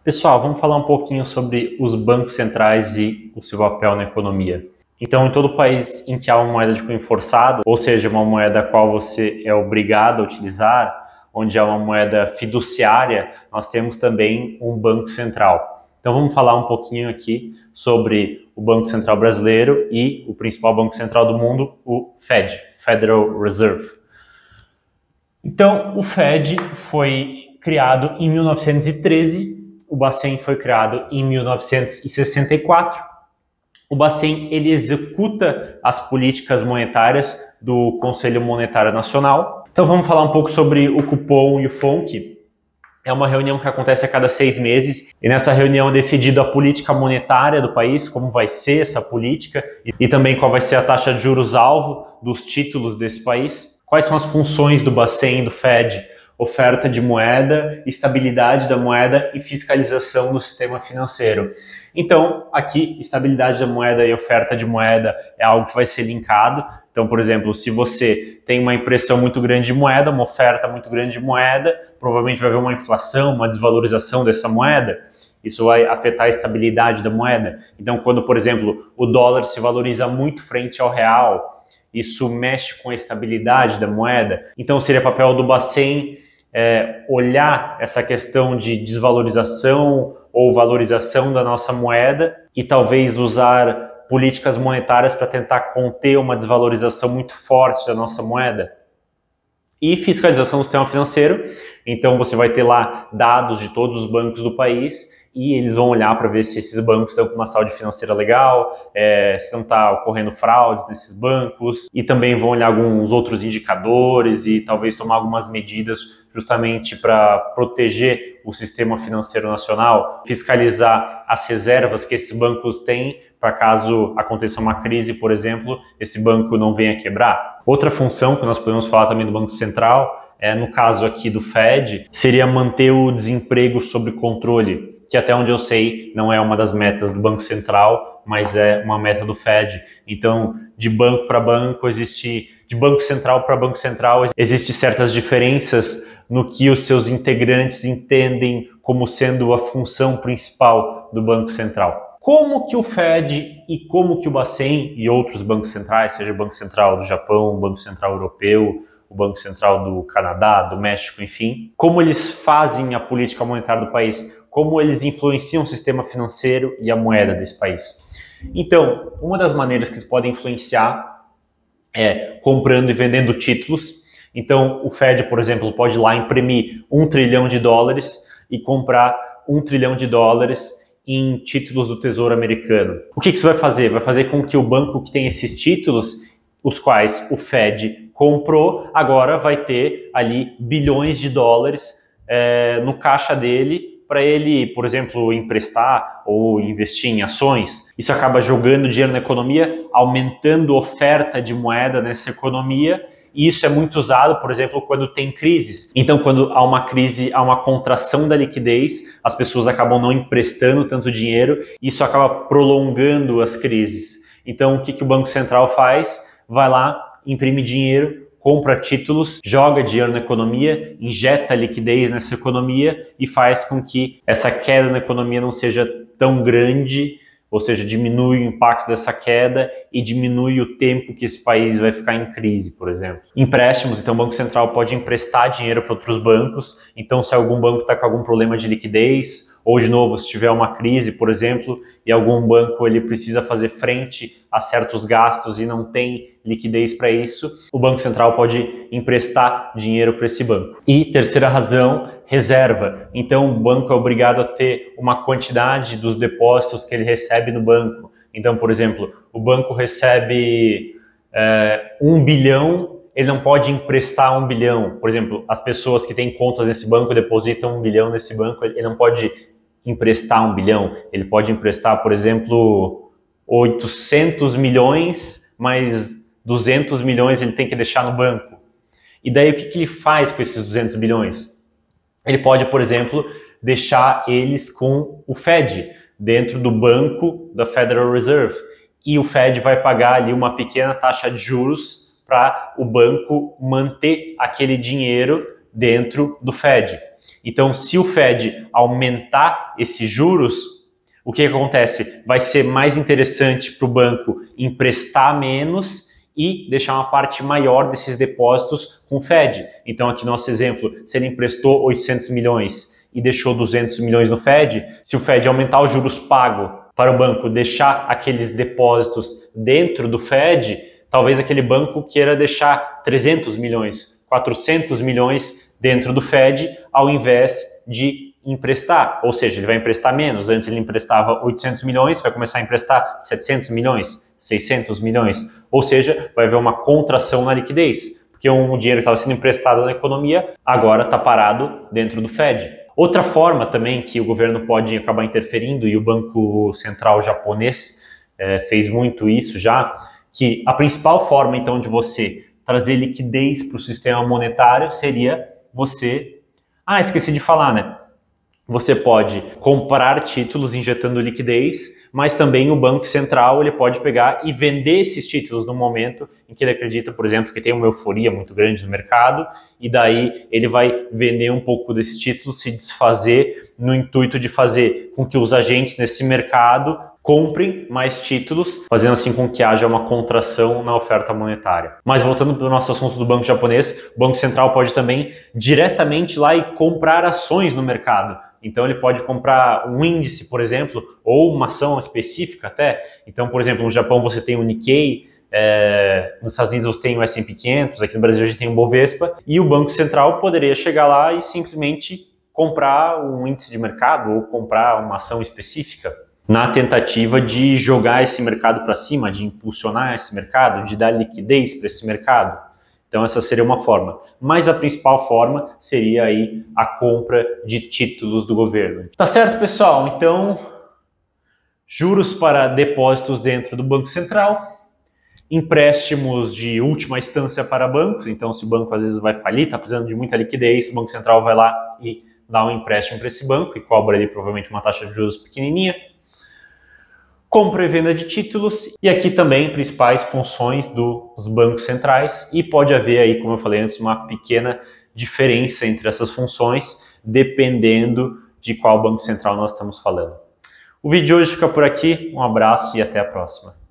Pessoal, vamos falar um pouquinho sobre os bancos centrais e o seu papel na economia. Então, em todo país em que há uma moeda de cunho forçado, ou seja, uma moeda a qual você é obrigado a utilizar, onde há uma moeda fiduciária, nós temos também um banco central. Então, vamos falar um pouquinho aqui sobre o Banco Central brasileiro e o principal banco central do mundo, o Fed, Federal Reserve. Então, o Fed foi criado em 1913. O Bacen foi criado em 1964. O Bacen ele executa as políticas monetárias do Conselho Monetário Nacional. Então vamos falar um pouco sobre o Copom e o FONC. É uma reunião que acontece a cada 6 meses e nessa reunião é decidida a política monetária do país, como vai ser essa política e também qual vai ser a taxa de juros-alvo dos títulos desse país. Quais são as funções do Bacen e do Fed? Oferta de moeda, estabilidade da moeda e fiscalização do sistema financeiro. Então, aqui, estabilidade da moeda e oferta de moeda é algo que vai ser linkado. Então, por exemplo, se você tem uma impressão muito grande de moeda, uma oferta muito grande de moeda, provavelmente vai haver uma inflação, uma desvalorização dessa moeda. Isso vai afetar a estabilidade da moeda. Então, quando, por exemplo, o dólar se valoriza muito frente ao real, isso mexe com a estabilidade da moeda. Então, seria papel do Bacen olhar essa questão de desvalorização ou valorização da nossa moeda e talvez usar políticas monetárias para tentar conter uma desvalorização muito forte da nossa moeda. E fiscalização do sistema financeiro. Então, você vai ter lá dados de todos os bancos do país e eles vão olhar para ver se esses bancos estão com uma saúde financeira legal, se não está ocorrendo fraudes nesses bancos, e também vão olhar alguns outros indicadores e talvez tomar algumas medidas justamente para proteger o sistema financeiro nacional, fiscalizar as reservas que esses bancos têm para caso aconteça uma crise, por exemplo, esse banco não venha quebrar. Outra função que nós podemos falar também do Banco Central, no caso aqui do Fed, seria manter o desemprego sob controle, que até onde eu sei não é uma das metas do Banco Central, mas é uma meta do Fed. Então, de banco para banco, de Banco Central para Banco Central, existem certas diferenças no que os seus integrantes entendem como sendo a função principal do Banco Central. Como que o Fed e como que o Bacen e outros bancos centrais, seja o Banco Central do Japão, o Banco Central Europeu, o Banco Central do Canadá, do México, enfim, como eles fazem a política monetária do país, como eles influenciam o sistema financeiro e a moeda desse país. Então, uma das maneiras que eles podem influenciar é comprando e vendendo títulos. Então, o Fed, por exemplo, pode ir lá imprimir $1 trilhão e comprar $1 trilhão em títulos do Tesouro Americano. O que isso vai fazer? Vai fazer com que o banco que tem esses títulos, os quais o Fed comprou, agora vai ter ali bilhões de dólares no caixa dele para ele, por exemplo, emprestar ou investir em ações. Isso acaba jogando dinheiro na economia, aumentando a oferta de moeda nessa economia. E isso é muito usado, por exemplo, quando tem crises. Então, quando há uma crise, há uma contração da liquidez, as pessoas acabam não emprestando tanto dinheiro, e isso acaba prolongando as crises. Então, o que o Banco Central faz? Vai lá, imprime dinheiro, compra títulos, joga dinheiro na economia, injeta liquidez nessa economia e faz com que essa queda na economia não seja tão grande, ou seja, diminui o impacto dessa queda e diminui o tempo que esse país vai ficar em crise, por exemplo. Empréstimos, então o Banco Central pode emprestar dinheiro para outros bancos, então se algum banco está com algum problema de liquidez, ou de novo, se tiver uma crise, por exemplo, e algum banco ele precisa fazer frente a certos gastos e não tem liquidez para isso, o Banco Central pode emprestar dinheiro para esse banco. E terceira razão, reserva. Então o banco é obrigado a ter uma quantidade dos depósitos que ele recebe no banco. Então, por exemplo, o banco recebe 1 bilhão, ele não pode emprestar 1 bilhão. Por exemplo, as pessoas que têm contas nesse banco depositam 1 bilhão nesse banco, ele não pode emprestar 1 bilhão. Ele pode emprestar, por exemplo, 800 milhões, mas 200 milhões ele tem que deixar no banco. E daí o que ele faz com esses 200 bilhões? Ele pode, por exemplo, deixar eles com o Fed, dentro do banco da Federal Reserve. E o Fed vai pagar ali uma pequena taxa de juros para o banco manter aquele dinheiro dentro do Fed. Então, se o Fed aumentar esses juros, o que acontece? Vai ser mais interessante para o banco emprestar menos e deixar uma parte maior desses depósitos com o Fed. Então, aqui nosso exemplo, se ele emprestou 800 milhões e deixou 200 milhões no Fed, se o Fed aumentar os juros pagos para o banco deixar aqueles depósitos dentro do Fed, talvez aquele banco queira deixar 300 milhões, 400 milhões dentro do Fed, ao invés de emprestar. Ou seja, ele vai emprestar menos. Antes ele emprestava 800 milhões, vai começar a emprestar 700 milhões, 600 milhões. Ou seja, vai haver uma contração na liquidez, porque um dinheiro que estava sendo emprestado na economia agora está parado dentro do Fed. Outra forma também que o governo pode acabar interferindo, e o Banco Central japonês fez muito isso já, que a principal forma então de você trazer liquidez para o sistema monetário seria você... esqueci de falar, né? Você pode comprar títulos injetando liquidez, mas também o Banco Central ele pode pegar e vender esses títulos no momento em que ele acredita, por exemplo, que tem uma euforia muito grande no mercado, e daí ele vai vender um pouco desses títulos, se desfazer no intuito de fazer com que os agentes nesse mercado comprem mais títulos, fazendo assim com que haja uma contração na oferta monetária. Mas voltando para o nosso assunto do Banco Japonês, o Banco Central pode também diretamente lá e comprar ações no mercado. Então ele pode comprar um índice, por exemplo, ou uma ação específica até. Então, por exemplo, no Japão você tem o Nikkei, nos Estados Unidos você tem o S&P 500, aqui no Brasil a gente tem o Bovespa, e o Banco Central poderia chegar lá e simplesmente comprar um índice de mercado ou comprar uma ação específica, na tentativa de jogar esse mercado para cima, de impulsionar esse mercado, de dar liquidez para esse mercado. Então essa seria uma forma. Mas a principal forma seria aí a compra de títulos do governo. Tá certo, pessoal? Então, juros para depósitos dentro do Banco Central, empréstimos de última instância para bancos. Então, se o banco às vezes vai falir, está precisando de muita liquidez, o Banco Central vai lá e dá um empréstimo para esse banco e cobra ali provavelmente uma taxa de juros pequenininha. Compra e venda de títulos, e aqui também principais funções dos bancos centrais, e pode haver aí, como eu falei antes, uma pequena diferença entre essas funções, dependendo de qual banco central nós estamos falando. O vídeo de hoje fica por aqui, um abraço e até a próxima.